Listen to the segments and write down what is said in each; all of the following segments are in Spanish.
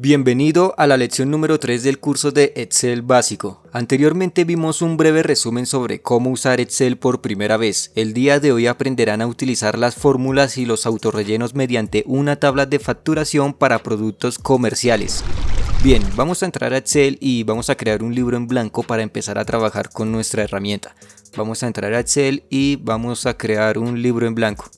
Bienvenido a la lección número 3 del curso de Excel básico. Anteriormente vimos un breve resumen sobre cómo usar Excel por primera vez. El día de hoy aprenderán a utilizar las fórmulas y los autorrellenos mediante una tabla de facturación para productos comerciales. Bien, vamos a entrar a Excel y vamos a crear un libro en blanco para empezar a trabajar con nuestra herramienta. Vamos a entrar a Excel y vamos a crear un libro en blanco.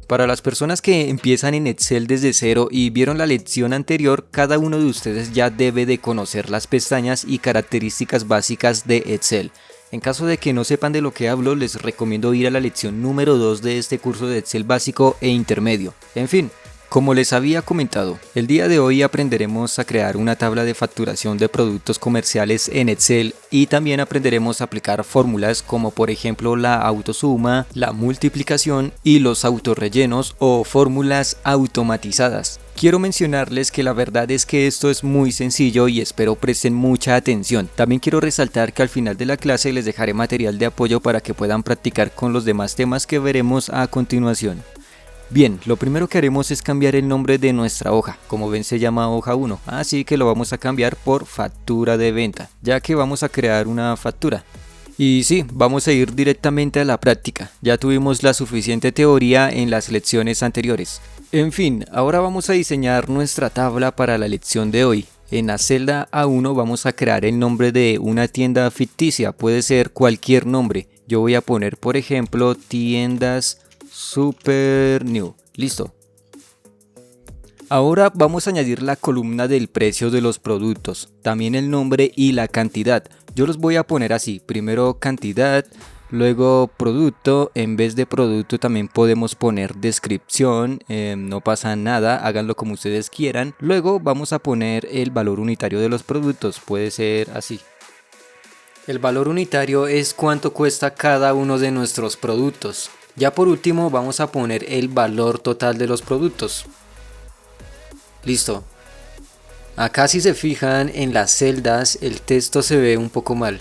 Para las personas que empiezan en Excel desde cero y vieron la lección anterior, cada uno de ustedes ya debe de conocer las pestañas y características básicas de Excel. En caso de que no sepan de lo que hablo, les recomiendo ir a la lección número 2 de este curso de Excel básico e intermedio. En fin, como les había comentado, el día de hoy aprenderemos a crear una tabla de facturación de productos comerciales en Excel y también aprenderemos a aplicar fórmulas como por ejemplo la autosuma, la multiplicación y los autorrellenos o fórmulas automatizadas. Quiero mencionarles que la verdad es que esto es muy sencillo y espero presten mucha atención. También quiero resaltar que al final de la clase les dejaré material de apoyo para que puedan practicar con los demás temas que veremos a continuación. Bien, lo primero que haremos es cambiar el nombre de nuestra hoja. Como ven se llama hoja 1, así que lo vamos a cambiar por factura de venta, ya que vamos a crear una factura. Y sí, vamos a ir directamente a la práctica. Ya tuvimos la suficiente teoría en las lecciones anteriores. En fin, ahora vamos a diseñar nuestra tabla para la lección de hoy. En la celda A1 vamos a crear el nombre de una tienda ficticia, puede ser cualquier nombre. Yo voy a poner por ejemplo tiendas Super New. Listo. Ahora vamos a añadir la columna del precio de los productos, también el nombre y la cantidad. Yo los voy a poner así, primero cantidad, luego producto. En vez de producto también podemos poner descripción, no pasa nada, háganlo como ustedes quieran. Luego vamos a poner el valor unitario de los productos, puede ser así. El valor unitario es cuánto cuesta cada uno de nuestros productos. Ya por último vamos a poner el valor total de los productos. Listo. Acá si se fijan en las celdas el texto se ve un poco mal.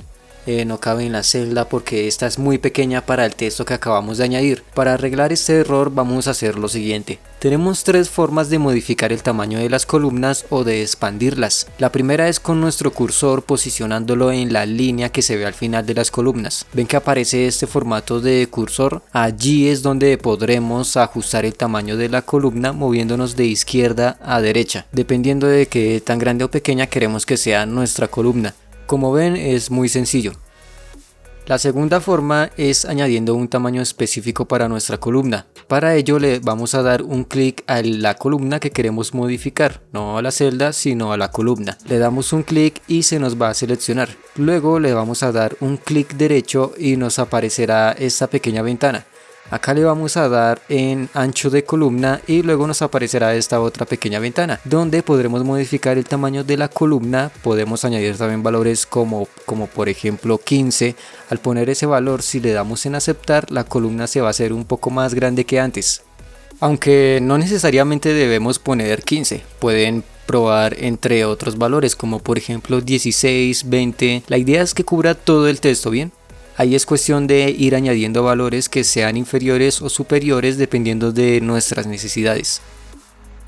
No cabe en la celda porque esta es muy pequeña para el texto que acabamos de añadir. Para arreglar este error vamos a hacer lo siguiente. Tenemos tres formas de modificar el tamaño de las columnas o de expandirlas. La primera es con nuestro cursor posicionándolo en la línea que se ve al final de las columnas. ¿Ven que aparece este formato de cursor? Allí es donde podremos ajustar el tamaño de la columna moviéndonos de izquierda a derecha, dependiendo de qué tan grande o pequeña queremos que sea nuestra columna. Como ven es muy sencillo. La segunda forma es añadiendo un tamaño específico para nuestra columna. Para ello le vamos a dar un clic a la columna que queremos modificar, no a la celda sino a la columna. Le damos un clic y se nos va a seleccionar. Luego le vamos a dar un clic derecho y nos aparecerá esta pequeña ventana. Acá le vamos a dar en ancho de columna y luego nos aparecerá esta otra pequeña ventana donde podremos modificar el tamaño de la columna. Podemos añadir también valores como por ejemplo 15. Al poner ese valor, si le damos en aceptar, la columna se va a hacer un poco más grande que antes. Aunque no necesariamente debemos poner 15, pueden probar entre otros valores como por ejemplo 16, 20. La idea es que cubra todo el texto, ¿bien? Ahí es cuestión de ir añadiendo valores que sean inferiores o superiores dependiendo de nuestras necesidades.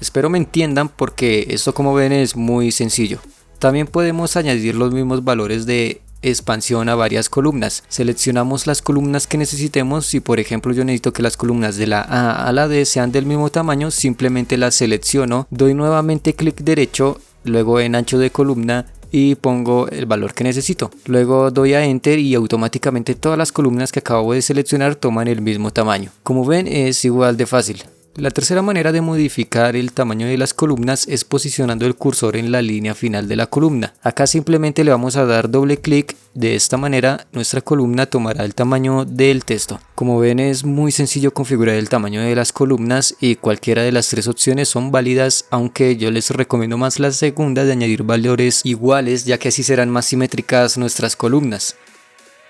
Espero me entiendan porque esto como ven es muy sencillo. También podemos añadir los mismos valores de expansión a varias columnas. Seleccionamos las columnas que necesitemos. Si por ejemplo yo necesito que las columnas de la A a la D sean del mismo tamaño, simplemente las selecciono, doy nuevamente clic derecho, luego en ancho de columna y pongo el valor que necesito. Luego doy a enter y automáticamente todas las columnas que acabo de seleccionar toman el mismo tamaño. Como ven es igual de fácil. La tercera manera de modificar el tamaño de las columnas es posicionando el cursor en la línea final de la columna. Acá simplemente le vamos a dar doble clic. De esta manera nuestra columna tomará el tamaño del texto. Como ven es muy sencillo configurar el tamaño de las columnas y cualquiera de las tres opciones son válidas, aunque yo les recomiendo más la segunda de añadir valores iguales, ya que así serán más simétricas nuestras columnas.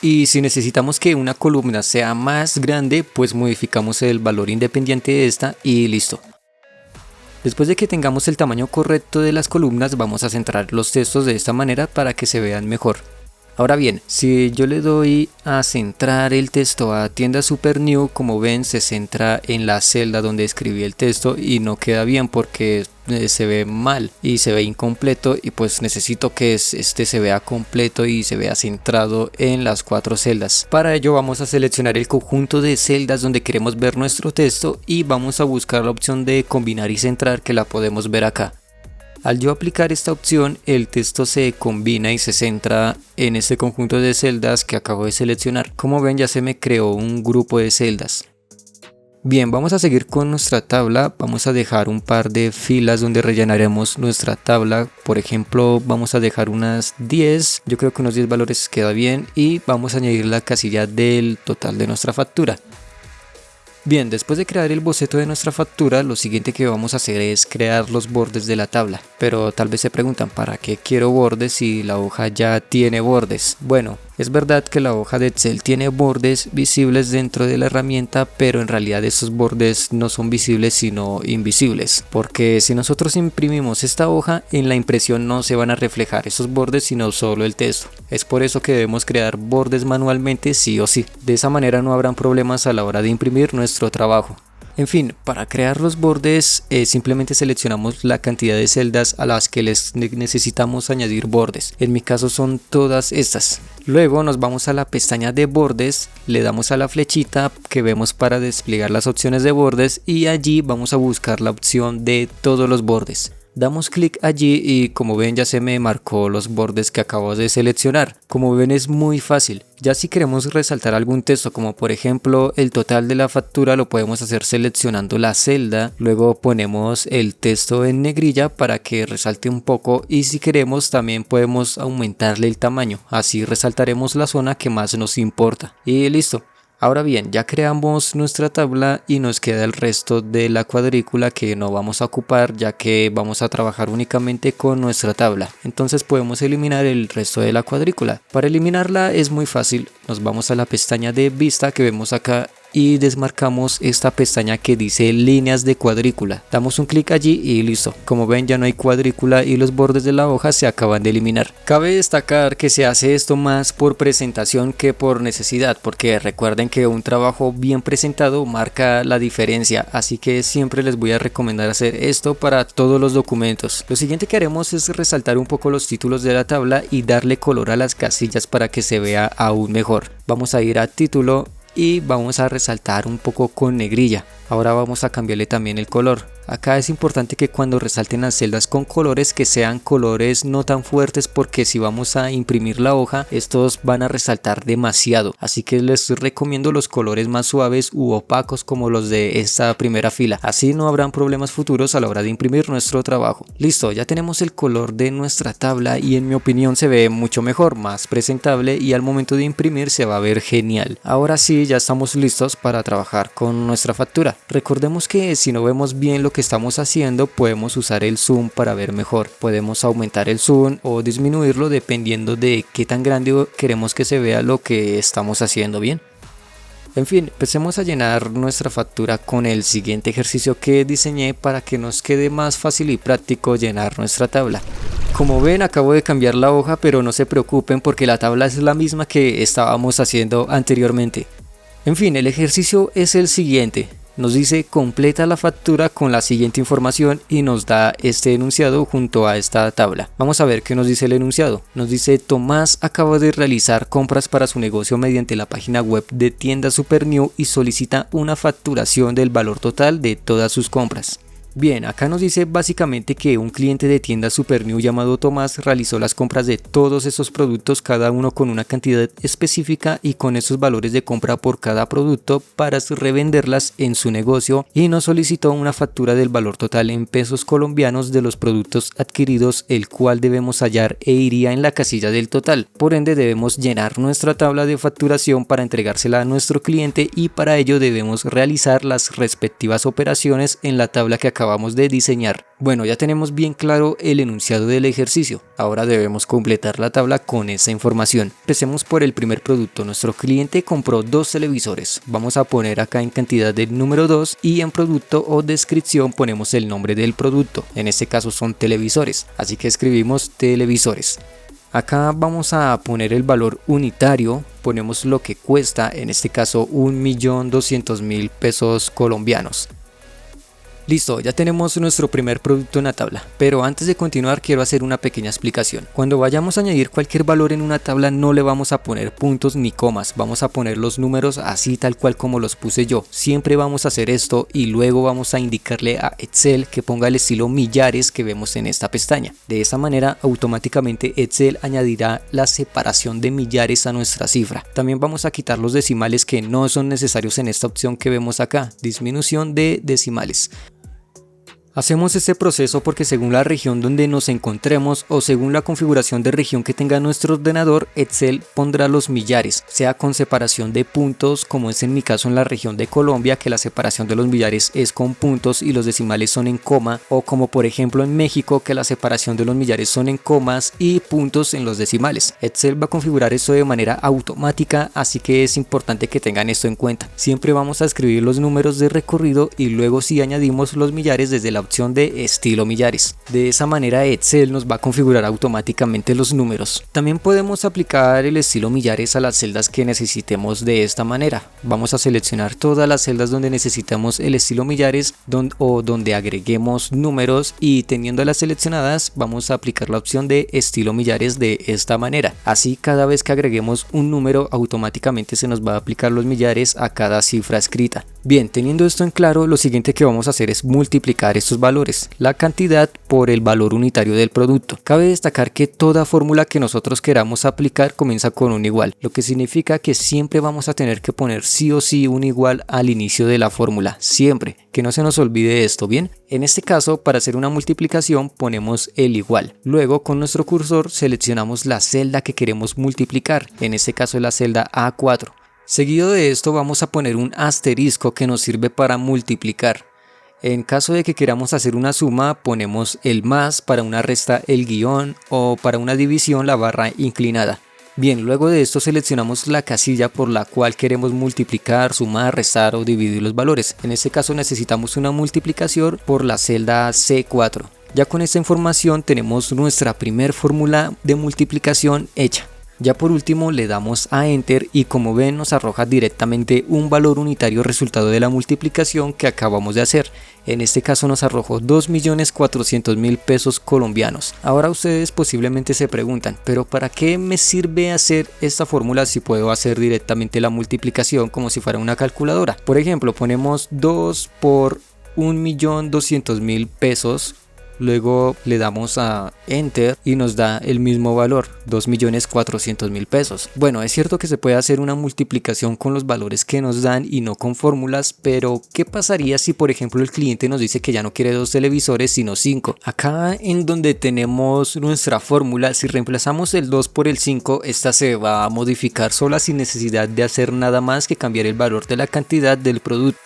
Y si necesitamos que una columna sea más grande, pues modificamos el valor independiente de esta y listo. Después de que tengamos el tamaño correcto de las columnas, vamos a centrar los textos de esta manera para que se vean mejor. Ahora bien, si yo le doy a centrar el texto a tienda Super New, como ven se centra en la celda donde escribí el texto y no queda bien porque se ve mal y se ve incompleto, y pues necesito que este se vea completo y se vea centrado en las 4 celdas. Para ello vamos a seleccionar el conjunto de celdas donde queremos ver nuestro texto y vamos a buscar la opción de combinar y centrar, que la podemos ver acá. Al yo aplicar esta opción, el texto se combina y se centra en este conjunto de celdas que acabo de seleccionar. Como ven, ya se me creó un grupo de celdas. Bien, vamos a seguir con nuestra tabla. Vamos a dejar un par de filas donde rellenaremos nuestra tabla. Por ejemplo, vamos a dejar unas 10. Yo creo que unos 10 valores queda bien. Y vamos a añadir la casilla del total de nuestra factura. Bien, después de crear el boceto de nuestra factura, lo siguiente que vamos a hacer es crear los bordes de la tabla. Pero tal vez se preguntan, ¿para qué quiero bordes si la hoja ya tiene bordes? Bueno, es verdad que la hoja de Excel tiene bordes visibles dentro de la herramienta, pero en realidad esos bordes no son visibles sino invisibles. Porque si nosotros imprimimos esta hoja, en la impresión no se van a reflejar esos bordes sino solo el texto. Es por eso que debemos crear bordes manualmente sí o sí. De esa manera no habrán problemas a la hora de imprimir nuestro trabajo. En fin, para crear los bordes simplemente seleccionamos la cantidad de celdas a las que les necesitamos añadir bordes. En mi caso son todas estas. Luego nos vamos a la pestaña de bordes, le damos a la flechita que vemos para desplegar las opciones de bordes y allí vamos a buscar la opción de todos los bordes. Damos clic allí y como ven ya se me marcó los bordes que acabo de seleccionar. Como ven es muy fácil. Ya si queremos resaltar algún texto, como por ejemplo el total de la factura, lo podemos hacer seleccionando la celda. Luego ponemos el texto en negrilla para que resalte un poco, y si queremos también podemos aumentarle el tamaño. Así resaltaremos la zona que más nos importa. Y listo. Ahora bien, ya creamos nuestra tabla y nos queda el resto de la cuadrícula que no vamos a ocupar, ya que vamos a trabajar únicamente con nuestra tabla. Entonces podemos eliminar el resto de la cuadrícula. Para eliminarla es muy fácil, nos vamos a la pestaña de vista que vemos acá y desmarcamos esta pestaña que dice líneas de cuadrícula. Damos un clic allí y listo. Como ven ya no hay cuadrícula y los bordes de la hoja se acaban de eliminar. Cabe destacar que se hace esto más por presentación que por necesidad, porque recuerden que un trabajo bien presentado marca la diferencia, así que siempre les voy a recomendar hacer esto para todos los documentos. Lo siguiente que haremos es resaltar un poco los títulos de la tabla y darle color a las casillas para que se vea aún mejor. Vamos a ir a título y vamos a resaltar un poco con negrilla. Ahora vamos a cambiarle también el color. Acá es importante que cuando resalten las celdas con colores, que sean colores no tan fuertes, porque si vamos a imprimir la hoja estos van a resaltar demasiado, así que les recomiendo los colores más suaves u opacos como los de esta primera fila. Así no habrán problemas futuros a la hora de imprimir nuestro trabajo. Listo, ya tenemos el color de nuestra tabla y en mi opinión se ve mucho mejor, más presentable, y al momento de imprimir se va a ver genial. Ahora sí, ya estamos listos para trabajar con nuestra factura. Recordemos que si no vemos bien lo que estamos haciendo, podemos usar el zoom para ver mejor. Podemos aumentar el zoom o disminuirlo dependiendo de qué tan grande queremos que se vea lo que estamos haciendo bien. En fin, empecemos a llenar nuestra factura con el siguiente ejercicio que diseñé para que nos quede más fácil y práctico llenar nuestra tabla. Como ven, acabo de cambiar la hoja, pero no se preocupen porque la tabla es la misma que estábamos haciendo anteriormente. En fin, el ejercicio es el siguiente. Nos dice completa la factura con la siguiente información y nos da este enunciado junto a esta tabla. Vamos a ver qué nos dice el enunciado. Nos dice: Tomás acaba de realizar compras para su negocio mediante la página web de tienda Super New y solicita una facturación del valor total de todas sus compras. Bien, acá nos dice básicamente que un cliente de tienda Super New llamado Tomás realizó las compras de todos esos productos, cada uno con una cantidad específica y con esos valores de compra por cada producto para revenderlas en su negocio, y nos solicitó una factura del valor total en pesos colombianos de los productos adquiridos, el cual debemos hallar e iría en la casilla del total. Por ende debemos llenar nuestra tabla de facturación para entregársela a nuestro cliente, y para ello debemos realizar las respectivas operaciones en la tabla que acabamos de diseñar. Bueno, ya tenemos bien claro el enunciado del ejercicio. Ahora debemos completar la tabla con esa información. Empecemos por el primer producto. Nuestro cliente compró 2 televisores. Vamos a poner acá en cantidad del número 2 y en producto o descripción ponemos el nombre del producto. En este caso son televisores, así que escribimos televisores. Acá vamos a poner el valor unitario, ponemos lo que cuesta, en este caso 1.200.000 pesos colombianos. Listo, ya tenemos nuestro primer producto en la tabla, pero antes de continuar quiero hacer una pequeña explicación. Cuando vayamos a añadir cualquier valor en una tabla no le vamos a poner puntos ni comas, vamos a poner los números así tal cual como los puse yo. Siempre vamos a hacer esto y luego vamos a indicarle a Excel que ponga el estilo millares que vemos en esta pestaña. De esa manera automáticamente Excel añadirá la separación de millares a nuestra cifra. También vamos a quitar los decimales que no son necesarios en esta opción que vemos acá, disminución de decimales. Hacemos este proceso porque según la región donde nos encontremos o según la configuración de región que tenga nuestro ordenador, Excel pondrá los millares, sea con separación de puntos, como es en mi caso en la región de Colombia, que la separación de los millares es con puntos y los decimales son en coma, o como por ejemplo en México, que la separación de los millares son en comas y puntos en los decimales. Excel va a configurar esto de manera automática, así que es importante que tengan esto en cuenta. Siempre vamos a escribir los números de recorrido y luego sí añadimos los millares desde la opción de estilo millares. De esa manera Excel nos va a configurar automáticamente los números. También podemos aplicar el estilo millares a las celdas que necesitemos de esta manera. Vamos a seleccionar todas las celdas donde necesitamos el estilo millares o donde agreguemos números, y teniéndolas seleccionadas vamos a aplicar la opción de estilo millares de esta manera. Así cada vez que agreguemos un número automáticamente se nos va a aplicar los millares a cada cifra escrita. Bien, teniendo esto en claro, lo siguiente que vamos a hacer es multiplicar estos valores, la cantidad por el valor unitario del producto. Cabe destacar que toda fórmula que nosotros queramos aplicar comienza con un igual, lo que significa que siempre vamos a tener que poner sí o sí un igual al inicio de la fórmula, siempre, que no se nos olvide esto, ¿bien? En este caso, para hacer una multiplicación ponemos el igual, luego con nuestro cursor seleccionamos la celda que queremos multiplicar, en este caso es la celda A4. Seguido de esto vamos a poner un asterisco que nos sirve para multiplicar. En caso de que queramos hacer una suma ponemos el más, para una resta el guión o para una división la barra inclinada. Bien, luego de esto seleccionamos la casilla por la cual queremos multiplicar, sumar, restar o dividir los valores. En este caso necesitamos una multiplicación por la celda C4. Ya con esta información tenemos nuestra primer fórmula de multiplicación hecha. Ya por último le damos a Enter y como ven nos arroja directamente un valor unitario resultado de la multiplicación que acabamos de hacer. En este caso nos arrojó 2.400.000 pesos colombianos. Ahora ustedes posiblemente se preguntan, pero ¿para qué me sirve hacer esta fórmula si puedo hacer directamente la multiplicación como si fuera una calculadora? Por ejemplo, ponemos 2 por 1.200.000 pesos. Luego le damos a Enter y nos da el mismo valor, 2.400.000 pesos. Bueno, es cierto que se puede hacer una multiplicación con los valores que nos dan y no con fórmulas, pero ¿qué pasaría si por ejemplo el cliente nos dice que ya no quiere 2 televisores sino 5? Acá en donde tenemos nuestra fórmula, si reemplazamos el 2 por el 5, esta se va a modificar sola sin necesidad de hacer nada más que cambiar el valor de la cantidad del producto.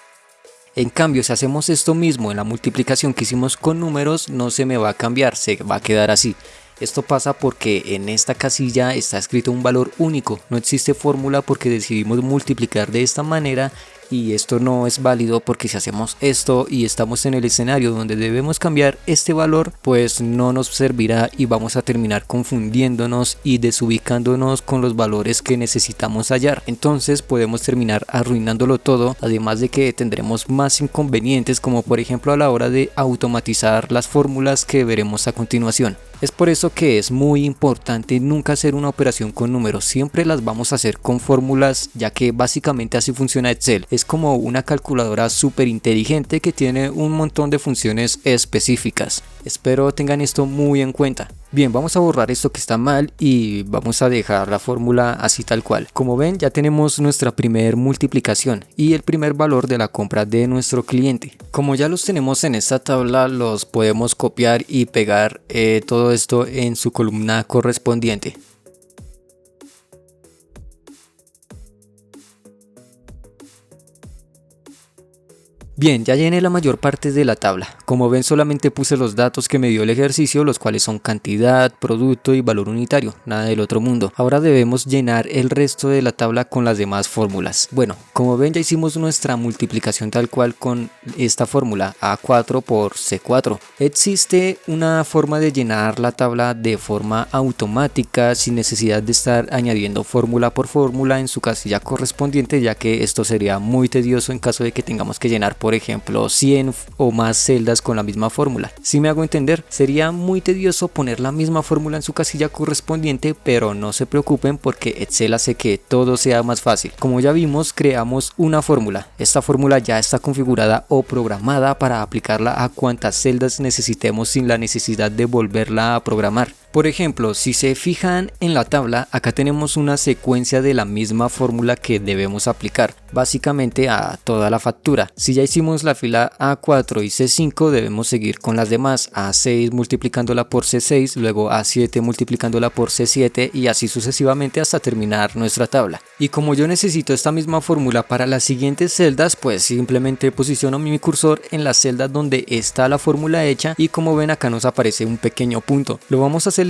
En cambio, si hacemos esto mismo en la multiplicación que hicimos con números, no se me va a cambiar, se va a quedar así. Esto pasa porque en esta casilla está escrito un valor único, no existe fórmula porque decidimos multiplicar de esta manera y esto no es válido porque si hacemos esto y estamos en el escenario donde debemos cambiar este valor, pues no nos servirá y vamos a terminar confundiéndonos y desubicándonos con los valores que necesitamos hallar. Entonces podemos terminar arruinándolo todo, además de que tendremos más inconvenientes como por ejemplo a la hora de automatizar las fórmulas que veremos a continuación. Es por eso que es muy importante nunca hacer una operación con números, siempre las vamos a hacer con fórmulas, ya que básicamente así funciona Excel. Es como una calculadora súper inteligente que tiene un montón de funciones específicas. Espero tengan esto muy en cuenta. Bien, vamos a borrar esto que está mal y vamos a dejar la fórmula así tal cual. Como ven, ya tenemos nuestra primer multiplicación y el primer valor de la compra de nuestro cliente. Como ya los tenemos en esta tabla, los podemos copiar y pegar todo esto en su columna correspondiente. Bien, ya llené la mayor parte de la tabla. Como ven, solamente puse los datos que me dio el ejercicio, los cuales son cantidad, producto y valor unitario, nada del otro mundo. Ahora debemos llenar el resto de la tabla con las demás fórmulas. Bueno, como ven, ya hicimos nuestra multiplicación tal cual con esta fórmula, A4 por C4. Existe una forma de llenar la tabla de forma automática sin necesidad de estar añadiendo fórmula por fórmula en su casilla correspondiente, ya que esto sería muy tedioso en caso de que tengamos que llenar por ejemplo 100 o más celdas con la misma fórmula. Si me hago entender, sería muy tedioso poner la misma fórmula en su casilla correspondiente, pero no se preocupen porque Excel hace que todo sea más fácil. Como ya vimos, creamos una fórmula. Esta fórmula ya está configurada o programada para aplicarla a cuantas celdas necesitemos sin la necesidad de volverla a programar. Por ejemplo, si se fijan en la tabla, acá tenemos una secuencia de la misma fórmula que debemos aplicar, básicamente a toda la factura. Si ya hicimos la fila A4 y C5, debemos seguir con las demás, A6 multiplicándola por C6, luego A7 multiplicándola por C7 y así sucesivamente hasta terminar nuestra tabla. Y como yo necesito esta misma fórmula para las siguientes celdas, pues simplemente posiciono mi cursor en la celda donde está la fórmula hecha y como ven acá nos aparece un pequeño punto. Lo vamos a seleccionar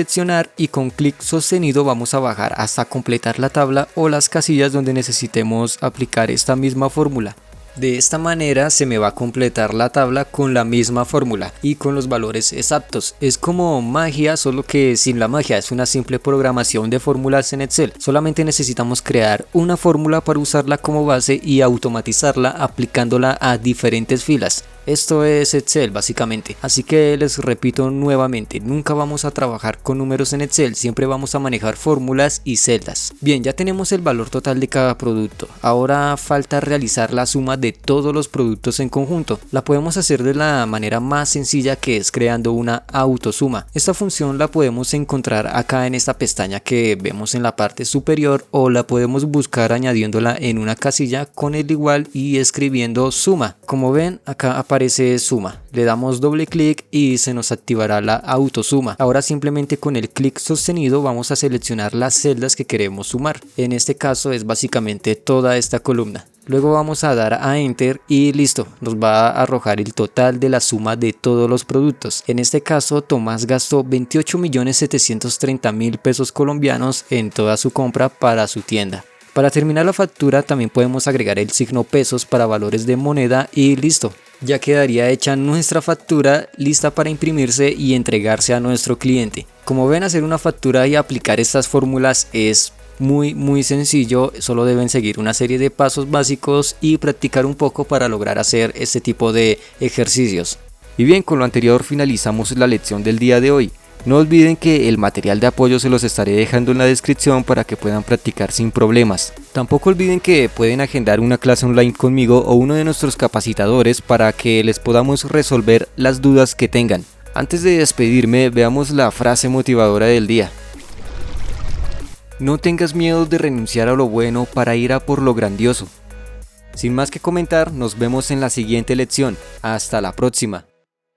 y con clic sostenido vamos a bajar hasta completar la tabla o las casillas donde necesitemos aplicar esta misma fórmula. De esta manera se me va a completar la tabla con la misma fórmula y con los valores exactos. Es como magia, solo que sin la magia, es una simple programación de fórmulas en Excel. Solamente necesitamos crear una fórmula para usarla como base y automatizarla aplicándola a diferentes filas. Esto es Excel básicamente, así que les repito nuevamente, nunca vamos a trabajar con números en Excel, siempre vamos a manejar fórmulas y celdas. Bien, ya tenemos el valor total de cada producto, ahora falta realizar la suma de todos los productos en conjunto. La podemos hacer de la manera más sencilla, que es creando una autosuma. Esta función la podemos encontrar acá en esta pestaña que vemos en la parte superior o la podemos buscar añadiéndola en una casilla con el igual y escribiendo suma. Como ven acá aparece suma, le damos doble clic y se nos activará la autosuma. Ahora simplemente con el clic sostenido vamos a seleccionar las celdas que queremos sumar, en este caso es básicamente toda esta columna. Luego vamos a dar a enter y listo, nos va a arrojar el total de la suma de todos los productos. En este caso Tomás gastó 28.730.000 pesos colombianos en toda su compra para su tienda. Para terminar la factura también podemos agregar el signo pesos para valores de moneda y listo. Ya quedaría hecha nuestra factura lista para imprimirse y entregarse a nuestro cliente. Como ven, hacer una factura y aplicar estas fórmulas es muy sencillo, solo deben seguir una serie de pasos básicos y practicar un poco para lograr hacer este tipo de ejercicios. Y bien, con lo anterior finalizamos la lección del día de hoy. No olviden que el material de apoyo se los estaré dejando en la descripción para que puedan practicar sin problemas. Tampoco olviden que pueden agendar una clase online conmigo o uno de nuestros capacitadores para que les podamos resolver las dudas que tengan. Antes de despedirme, veamos la frase motivadora del día. No tengas miedo de renunciar a lo bueno para ir a por lo grandioso. Sin más que comentar, nos vemos en la siguiente lección. Hasta la próxima.